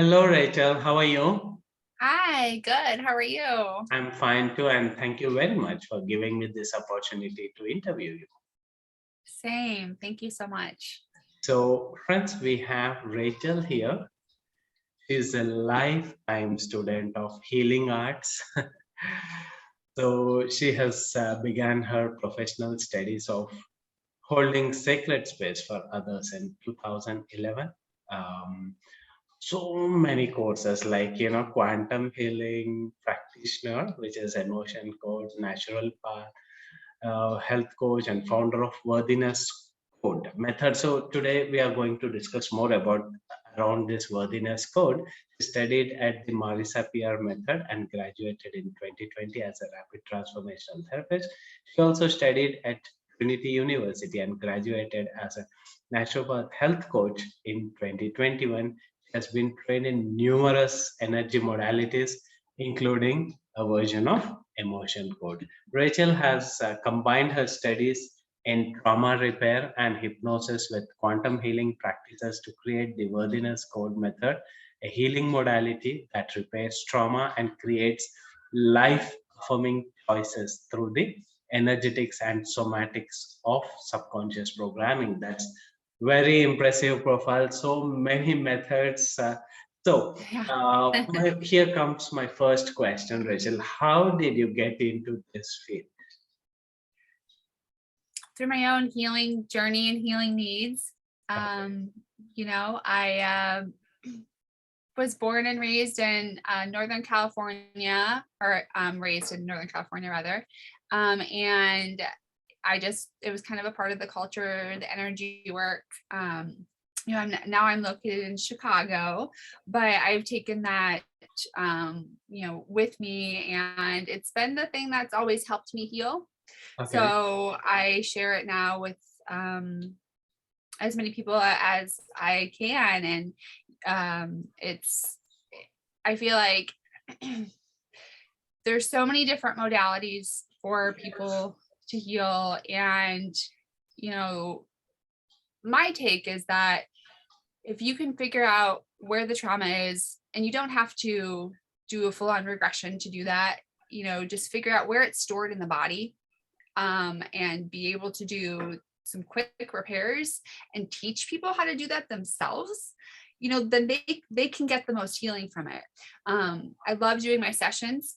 Hello, Rachel. How are you? Hi, good. How are you? I'm fine too, and thank you very much for giving me this opportunity to interview you. Same. Thank you so much. So, friends, we have Rachel here. She's a lifetime student of healing arts. So, she has began her professional studies of holding sacred space for others in 2011. Um, so many courses like quantum healing practitioner, which is emotion coach, natural path, health coach, and founder of Worthiness Code method. So today we are going to discuss more about around this Worthiness Code. She studied at the Marisa Peer Method and graduated in 2020 as a Rapid Transformational Therapist. She also studied at Trinity University and graduated as a Naturopath Health Coach in 2021. She has been trained in numerous energy modalities, including a version of emotion code. Rachel has combined her studies in trauma repair and hypnosis with quantum healing practices to create the Worthiness Code method, a healing modality that repairs trauma and creates life affirming choices through the energetics and somatics of subconscious programming. That's very impressive profile. So many methods. Yeah. Here comes my first question, Rachel. How did you get into this field? Through my own healing journey and healing needs. Okay. I was born and raised in Northern California, or raised in Northern California rather. And it was kind of a part of the culture, the energy work. Now I'm located in Chicago, but I've taken that, with me, and it's been the thing that's always helped me heal. Okay. So I share it now with as many people as I can. And I feel like there's so many different modalities for people to heal. And, my take is that if you can figure out where the trauma is, and you don't have to do a full on regression to do that, just figure out where it's stored in the body, and be able to do some quick repairs and teach people how to do that themselves, then they can get the most healing from it. I love doing my sessions,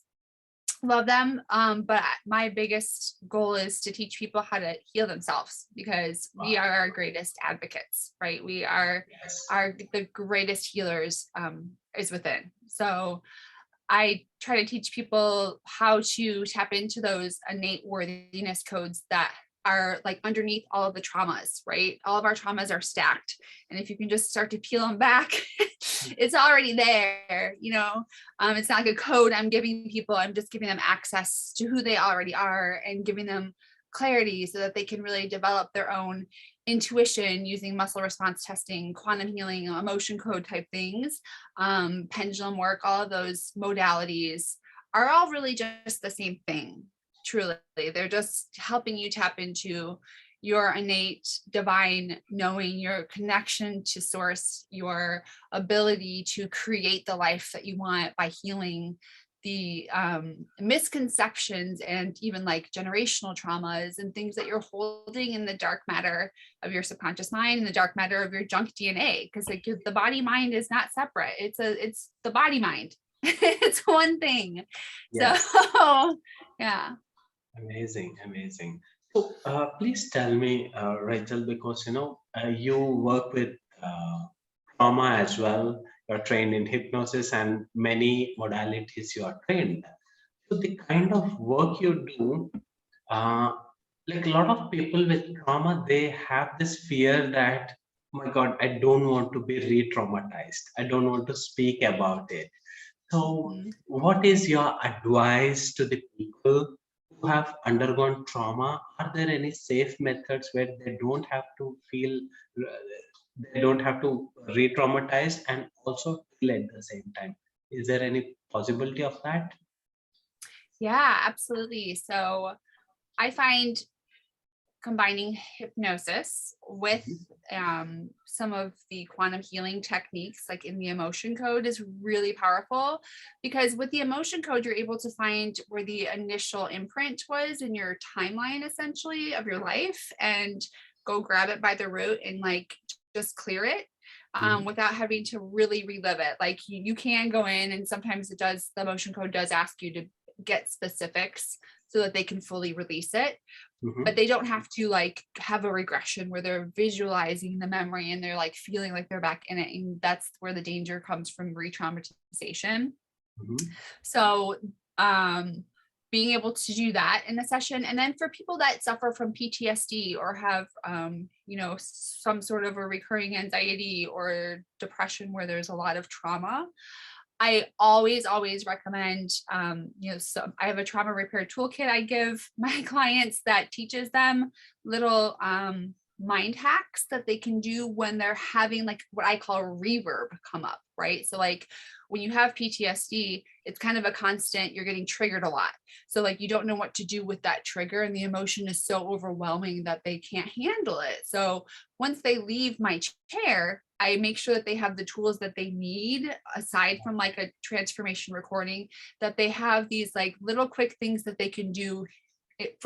love them, but my biggest goal is to teach people how to heal themselves, because we are our greatest advocates, right? We are the greatest healers, is within. So I try to teach people how to tap into those innate worthiness codes that are like underneath all of the traumas, right? All of our traumas are stacked. And if you can just start to peel them back, it's already there, it's not like a code I'm giving people. I'm just giving them access to who they already are and giving them clarity so that they can really develop their own intuition using muscle response testing, quantum healing, emotion code type things, pendulum work. All of those modalities are all really just the same thing. Truly, they're just helping you tap into your innate divine knowing, your connection to source, your ability to create the life that you want by healing the misconceptions and even like generational traumas and things that you're holding in the dark matter of your subconscious mind and the dark matter of your junk DNA. Because like the body mind is not separate. It's the body mind. It's one thing. Yes. So yeah. Amazing, amazing. So, please tell me, Rachel, because you work with trauma as well. You're trained in hypnosis and many modalities you are trained. So, the kind of work you do, uh, like a lot of people with trauma, they have this fear that, oh my God, I don't want to be re-traumatized. I don't want to speak about it. So, Mhm. what is your advice to the people who have undergone trauma? Are there any safe methods where they don't have to feel, they don't have to re traumatize and also feel at the same time? Is there any possibility of that? Yeah, absolutely. So I find combining hypnosis with Mhm. some of the quantum healing techniques, like in the emotion code, is really powerful, because with the emotion code, you're able to find where the initial imprint was in your timeline, essentially, of your life, and go grab it by the root and like just clear it. Without having to really relive it. Like you can go in, and sometimes the emotion code does ask you to get specifics so that they can fully release it. But they don't have to like have a regression where they're visualizing the memory and they're like feeling like they're back in it. And that's where the danger comes from re-traumatization. So being able to do that in a session. And then for people that suffer from PTSD or have, some sort of a recurring anxiety or depression where there's a lot of trauma, I always recommend, so I have a trauma repair toolkit I give my clients that teaches them little mind hacks that they can do when they're having like what I call reverb come up, right? So like when you have PTSD, it's kind of a constant, you're getting triggered a lot. So like you don't know what to do with that trigger, and the emotion is so overwhelming that they can't handle it. So once they leave my chair, I make sure that they have the tools that they need, aside from like a transformation recording, that they have these like little quick things that they can do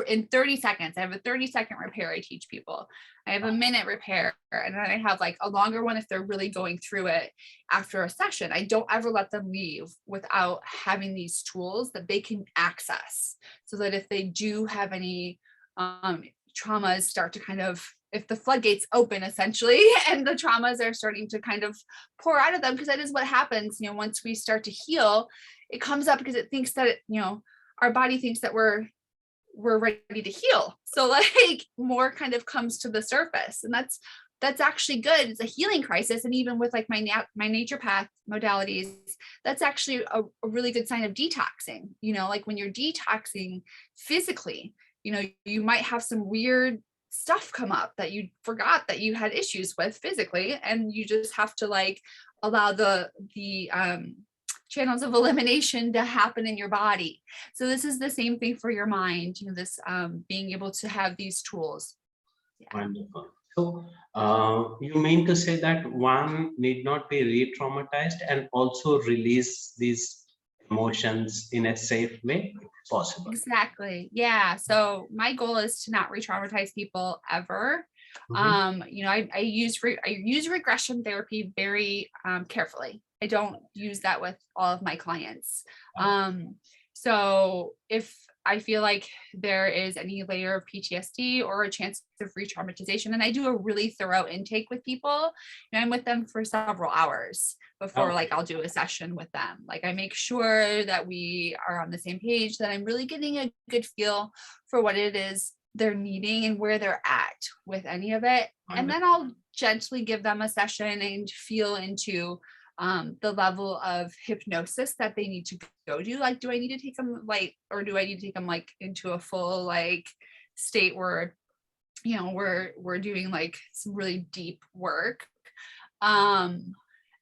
in 30 seconds. I have a 30-second repair I teach people. I have a minute repair, and then I have like a longer one if they're really going through it after a session. I don't ever let them leave without having these tools that they can access, so that if they do have any traumas start to kind of, if the floodgates open essentially, and the traumas are starting to kind of pour out of them, because that is what happens, once we start to heal, it comes up because it thinks that, our body thinks that we're ready to heal. So like more kind of comes to the surface, and that's actually good. It's a healing crisis. And even with like my naturopath modalities, that's actually a really good sign of detoxing. Like when you're detoxing physically, you might have some weird stuff come up that you forgot that you had issues with physically, and you just have to like allow the channels of elimination to happen in your body. So this is the same thing for your mind, this being able to have these tools. Yeah. Wonderful. So you mean to say that one need not be re-traumatized and also release these emotions in a safe way, if possible? Exactly. Yeah. So my goal is to not re-traumatize people ever. I use regression therapy very carefully. I don't use that with all of my clients. So if I feel like there is any layer of PTSD or a chance of re-traumatization, and I do a really thorough intake with people, I'm with them for several hours before like I'll do a session with them. Like I make sure that we are on the same page, that I'm really getting a good feel for what it is they're needing and where they're at with any of it. And then I'll gently give them a session and feel into the level of hypnosis that they need to go to. Like, do I need to take them or do I need to take them like into a full like state where, we're doing like some really deep work.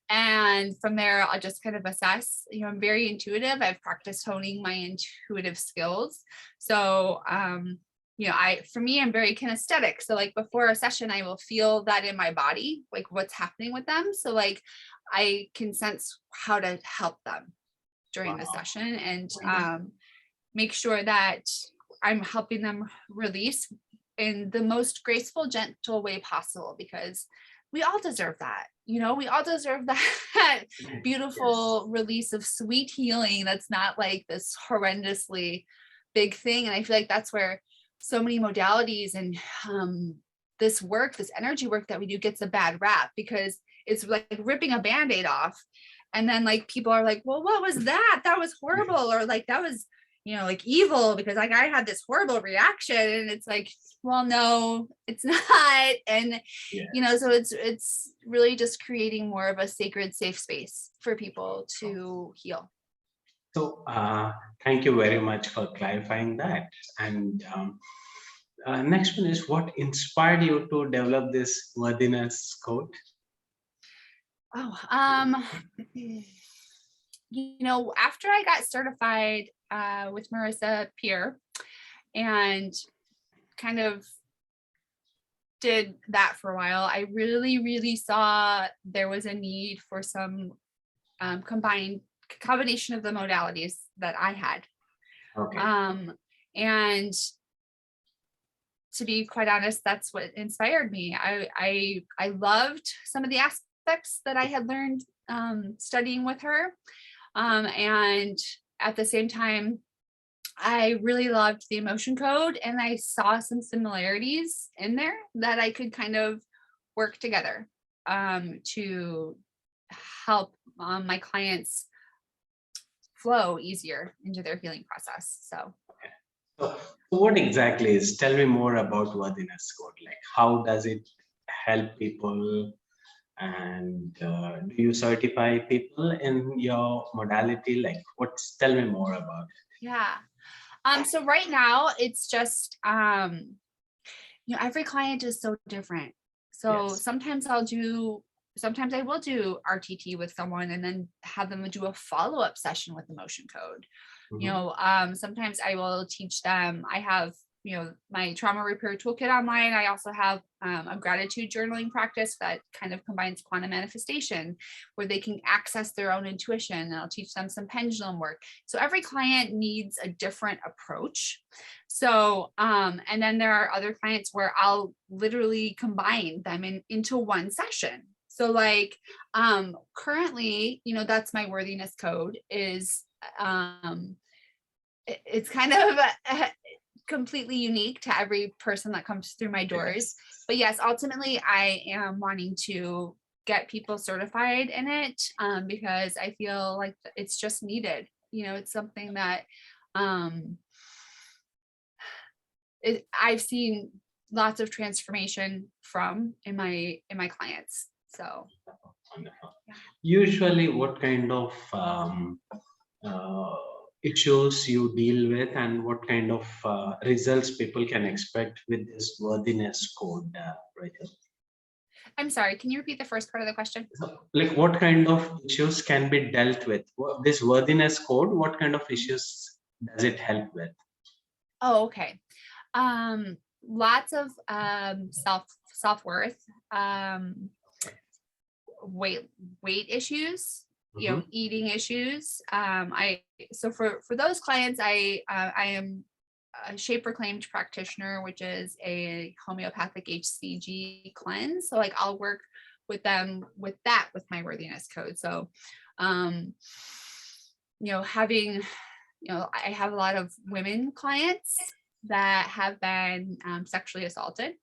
And from there, I'll just kind of assess, I'm very intuitive. I've practiced honing my intuitive skills. So, for me, I'm very kinesthetic. So like before a session, I will feel that in my body, like what's happening with them. So like I can sense how to help them during the session, and make sure that I'm helping them release in the most graceful, gentle way possible, because we all deserve that. We all deserve that beautiful release of sweet healing. That's not like this horrendously big thing. And I feel like that's where so many modalities and this energy work that we do gets a bad rap, because it's like ripping a Band-Aid off. And then like people are like, well, what was that? That was horrible. Or like, that was, like evil, because like I had this horrible reaction. And it's like, well, no, it's not. And, so it's really just creating more of a sacred, safe space for people to heal. So thank you very much for clarifying that. And next one is, what inspired you to develop this Worthiness Code? After I got certified with Marisa Peer and kind of did that for a while, I really saw there was a need for some combination of the modalities that I had. Okay. And to be quite honest, that's what inspired me. I loved some of the aspects that I had learned studying with her. And at the same time, I really loved the emotion code, and I saw some similarities in there that I could kind of work together to help my clients flow easier into their healing process. So what exactly is, tell me more about Worthiness Code. Like, how does it help people? And do you certify people in your modality? Like, tell me more about it. yeah. So right now it's just, every client is so different. So Yes. sometimes I will do RTT with someone and then have them do a follow-up session with emotion code. Sometimes I will teach them. I have, my trauma repair toolkit online. I also have a gratitude journaling practice that kind of combines quantum manifestation, where they can access their own intuition, and I'll teach them some pendulum work. So every client needs a different approach. So, and then there are other clients where I'll literally combine them into one session. So like, currently, that's my worthiness code is, it's kind of completely unique to every person that comes through my doors. Yes. But yes, ultimately I am wanting to get people certified in it, because I feel like it's just needed. It's something that I've seen lots of transformation from in my clients. So Wonderful. yeah. Usually, what kind of uh, issues you deal with, and what kind of results people can expect with this Worthiness Code, Rachel? I'm sorry, can you repeat the first part of the question? So, like, what kind of issues can be dealt with? This Worthiness Code, what kind of issues does it help with? Oh, okay. Lots of self-worth, weight issues, Mhm. eating issues. So for those clients, I am a shape reclaimed practitioner, which is a homeopathic HCG cleanse. So like I'll work with them with my worthiness code. So having, I have a lot of women clients that have been sexually assaulted.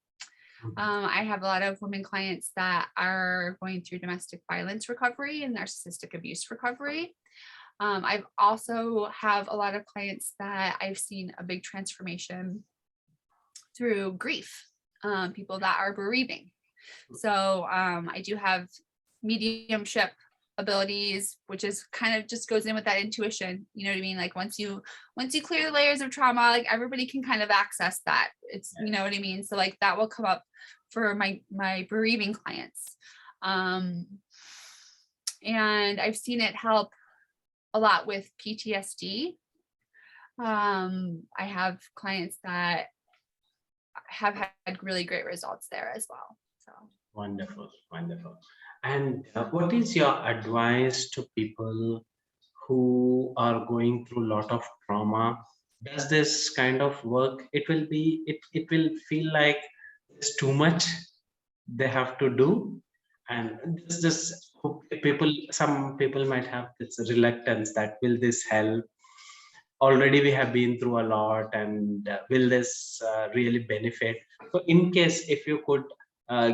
I have a lot of women clients that are going through domestic violence recovery and narcissistic abuse recovery. I've also have a lot of clients that I've seen a big transformation through grief, people that are bereaving. So I do have mediumship abilities, which is kind of just goes in with that intuition. You know what I mean? Like once you clear the layers of trauma, like everybody can kind of access that. It's, you know what I mean? So like that will come up for my bereaving clients. And I've seen it help a lot with PTSD. I have clients that have had really great results there as well. So Wonderful, wonderful. And what is your advice to people who are going through a lot of trauma? Does this kind of work? It will feel like it's too much they have to do, and this some people might have this reluctance that will this help? Already we have been through a lot, and will this really benefit? So in case if you could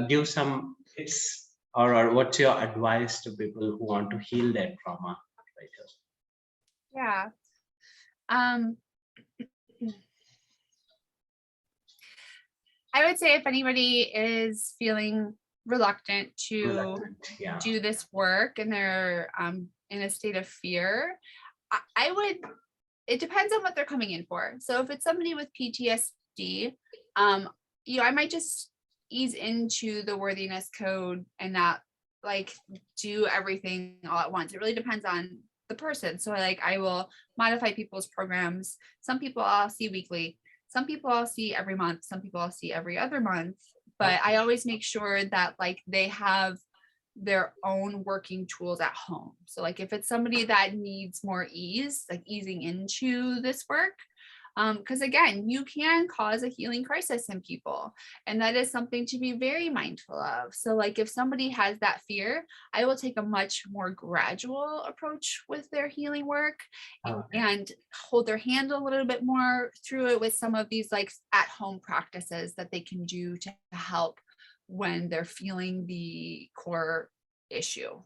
give some tips, or what's your advice to people who want to heal their trauma, right? yeah. Um, I would say if anybody is feeling reluctant to Reluctant, yeah. do this work and they're in a state of fear, I would, it depends on what they're coming in for. So if it's somebody with PTSD, I might just ease into the worthiness code and not like do everything all at once. It really depends on the person. So like I will modify people's programs. Some people I'll see weekly. Some people I'll see every month. Some people I'll see every other month. but I always make sure that like they have their own working tools at home. So like if it's somebody that needs more ease, like easing into this work, because again, you can cause a healing crisis in people, and that is something to be very mindful of. So like if somebody has that fear, I will take a much more gradual approach with their healing work and hold their hand a little bit more through it with some of these like at-home practices that they can do to help when they're feeling the core issue.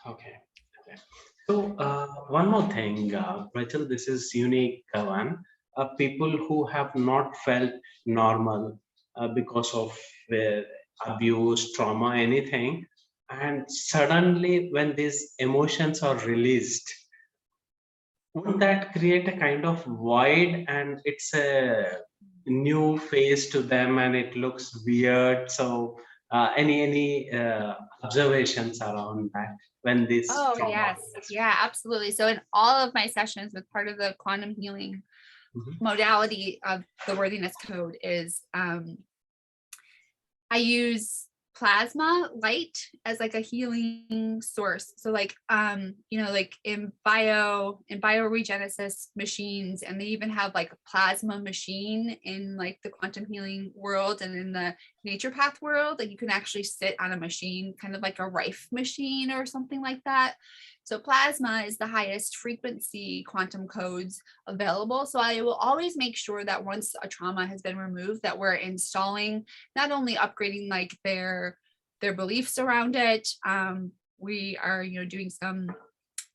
Okay. So one more thing, Rachel, this is unique one. People who have not felt normal because of abuse, trauma, anything, and suddenly when these emotions are released, would that create a kind of void, and it's a new face to them and it looks weird? So any observations around that when this Oh, trauma yes. is? Yeah, absolutely. So in all of my sessions with part of the quantum healing Mhm. modality of the Worthiness Code is I use plasma light as like a healing source. So like like in bioregenesis machines, and they even have like a plasma machine in like the quantum healing world and in the naturopath world, like you can actually sit on a machine, kind of like a Rife machine or something like that. So plasma is the highest frequency quantum codes available. So I will always make sure that once a trauma has been removed, that we're installing, not only upgrading like their beliefs around it. We are, doing some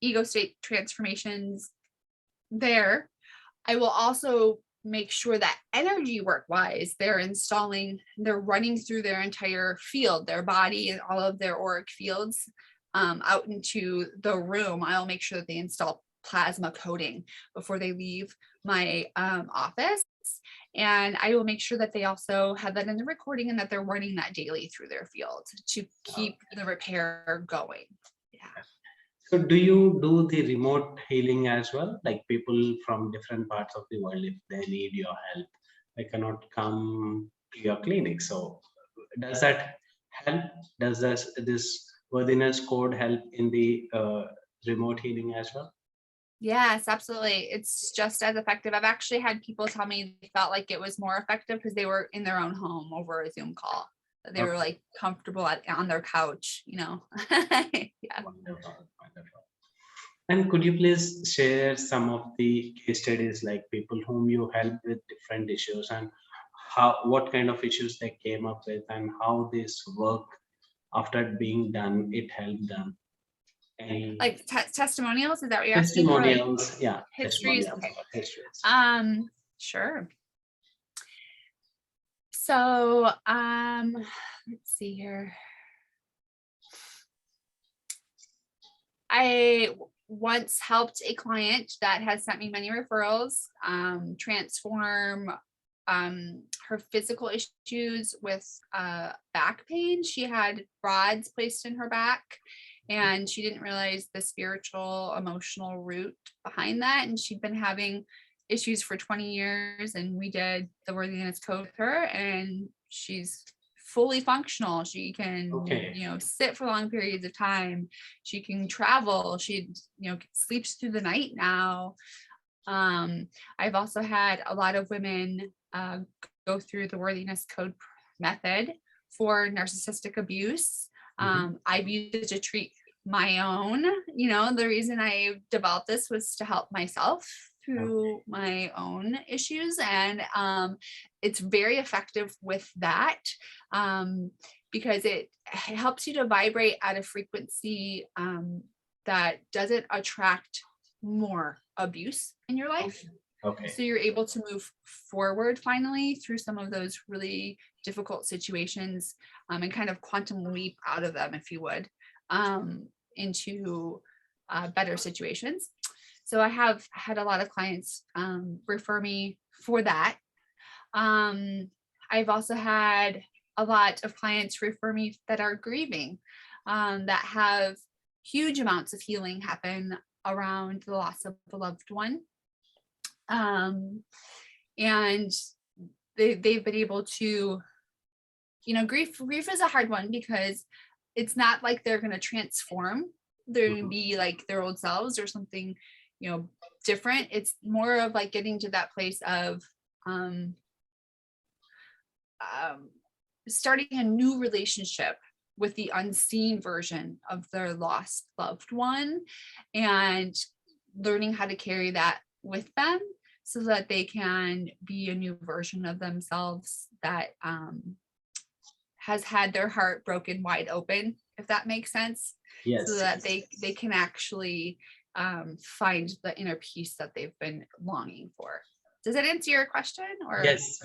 ego state transformations there. I will also make sure that energy work wise, they're running through their entire field, their body and all of their auric fields out into the room. I'll make sure that they install plasma coding before they leave my office. And I will make sure that they also have that in the recording and that they're running that daily through their field to keep the repair going. Yeah. So do you do the remote healing as well? Like people from different parts of the world, if they need your help, they cannot come to your clinic. So does that help? Does this worthiness code help in the remote healing as well? Yes, absolutely. It's just as effective. I've actually had people tell me they felt like it was more effective because they were in their own home over a Zoom call. They were Okay, like comfortable on their couch. Yeah. wonderful, wonderful. And could you please share some of the case studies, like people whom you help with different issues, and what kind of issues they came up with, and how this work after being done, it helped them? Any Like testimonials, is that what you're asking, or like testimonials? Yeah, histories? testimonials Okay. or histories. Sure. So, let's see here. I once helped a client that has sent me many referrals transform her physical issues with back pain. She had rods placed in her back, and she didn't realize the spiritual, emotional root behind that. And she'd been having issues for 20 years, and we did the Worthiness Code with her, and she's fully functional. She can, Okay, sit for long periods of time. She can travel. She, sleeps through the night now. I've also had a lot of women go through the Worthiness Code method for narcissistic abuse. mhm, I've used it to treat my own. The reason I developed this was to help myself through my own issues, and it's very effective with that because it helps you to vibrate at a frequency that doesn't attract more abuse in your life. okay, okay, So you're able to move forward finally through some of those really difficult situations and kind of quantum leap out of them, if you would, into better situations. So I have had a lot of clients refer me for that. I've also had a lot of clients refer me that are grieving, that have huge amounts of healing happen around the loss of a loved one. And they've been able to grief is a hard one because it's not like they're going to transform. They're going to be like their old selves or something, different. It's more of like getting to that place of starting a new relationship with the unseen version of their lost loved one and learning how to carry that with them so that they can be a new version of themselves that has had their heart broken wide open, if that makes sense. Yes. So that they can actually find the inner peace that they've been longing for. Does that answer your question? Or Yes.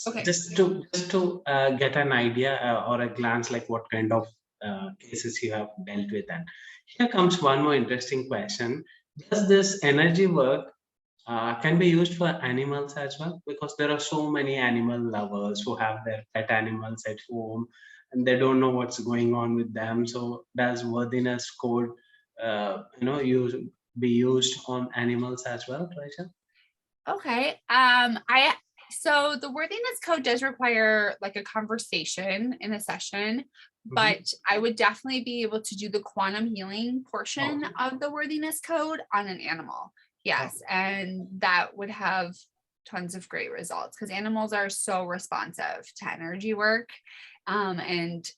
Okay. Just to get an idea or a glance, like what kind of cases you have dealt with, and here comes one more interesting question: does this energy work can be used for animals as well? Because there are so many animal lovers who have their pet animals at home, and they don't know what's going on with them. So does Worthiness Code, be used on animals as well, Rachel? Okay. So the Worthiness Code does require like a conversation in a session, but I would definitely be able to do the quantum healing portion of the Worthiness Code on an animal. Yes. And that would have tons of great results because animals are so responsive to energy work. And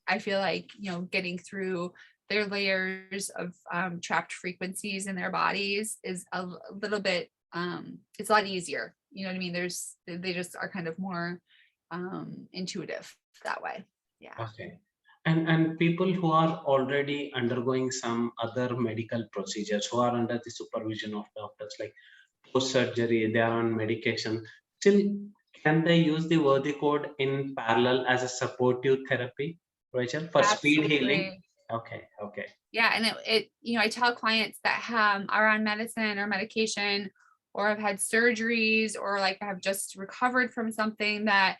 I feel like, getting through their layers of trapped frequencies in their bodies is a little bit, it's a lot easier. You know what I mean? They just are kind of more intuitive that way. Yeah. Okay. And people who are already undergoing some other medical procedures, who are under the supervision of doctors, like post surgery, they are on medication, still can they use the Worthy Code in parallel as a supportive therapy, Rachel, for speed healing? Absolutely. Okay. Yeah. And I tell clients that are on medicine or medication or have had surgeries or like have just recovered from something that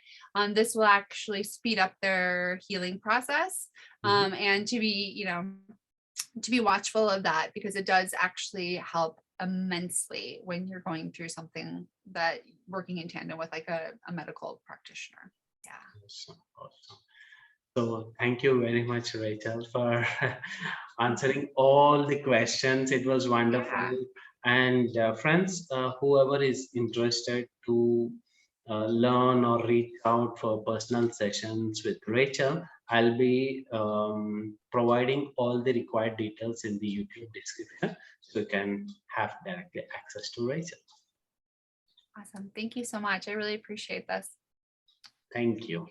this will actually speed up their healing process. And to be watchful of that because it does actually help immensely when you're going through something that working in tandem with like a medical practitioner. Yeah. Awesome. So thank you very much, Rachel, for answering all the questions. It was wonderful. Yeah. And friends, whoever is interested to learn or reach out for personal sessions with Rachel, I'll be providing all the required details in the YouTube description so you can have directly access to Rachel. Awesome. Thank you so much. I really appreciate this. Thank you.